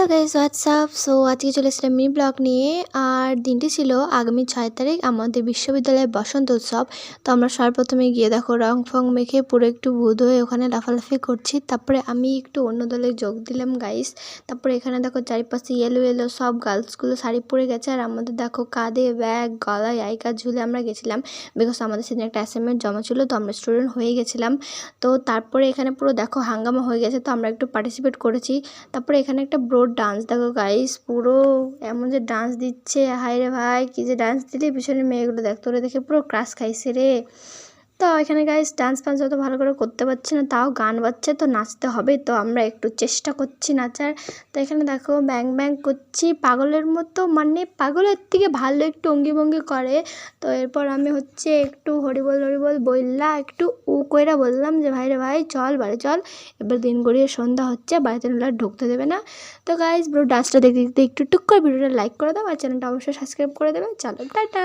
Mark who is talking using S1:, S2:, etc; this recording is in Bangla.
S1: Hello guys WhatsApp. আজকে চলে এসেছিলাম মিনি ব্লগ নিয়ে। আর দিনটি ছিল আগামী 6 তারিখ আমাদের বিশ্ববিদ্যালয়ের বসন্ত উৎসব। তো আমরা সর্বপ্রথমে গিয়ে দেখো রং ফং মেখে পুরো একটু ভূত হয়ে ওখানে লাফালাফি করছি। তারপরে আমি একটু অন্য দলে যোগ দিলাম গাইস। তারপরে এখানে দেখো চারিপাশে ইয়েলো ইয়েলো সব গার্লসগুলো শাড়ি পরে গেছে, আর আমাদের দেখো কাঁধে ব্যাগ, গলায় আই কার্ড ঝুলে আমরা গেছিলাম, বিকজ আমাদের সেদিন একটা অ্যাসাইনমেন্ট জমা ছিল, তো আমরা স্টুডেন্ট হয়ে গেছিলাম। তো তারপরে এখানে পুরো দেখো হাঙ্গামা হয়ে গেছে, তো আমরা একটু পার্টিসিপেট করেছি। তারপরে এখানে একটা ব্রোড ডান্স দেখো গাইস, পুরো এমন যে ডান্স দিচ্ছে, হায় রে ভাই কি যে ডান্স দিলে পিছনে মেয়েগুলো দেখতো, ওরা দেখে পুরো ক্রাশ খাইছে রে। তো এখানে গাইস ডান্স ফান্স অত ভালো করে করতে পারছি না, তাও গান বাজছে তো নাচতে হবে, তো আমরা একটু চেষ্টা করছি নাচার। তো এখানে দেখো ব্যাং ব্যাং করছি পাগলের মতো, মানে পাগলের থেকে ভালো একটু অঙ্গি ভঙ্গি করে। তো এরপর আমি হচ্ছে একটু হরিবল হরিবল বললা একটু কইরা বললাম যে ভাই রে ভাই চল বাড়ি চল, এবার দিন গড়িয়ে সন্ধ্যা হচ্ছে, বাড়িতে নিলে আর ঢুকতে দেবে না। তো গাইস ব্রো ডান্সটা দেখতে দেখতে একটু টুক করে ভিডিওটা লাইক করে দাও, আর চ্যানেলটা অবশ্যই সাবস্ক্রাইব করে দেবে। চলো টাটা।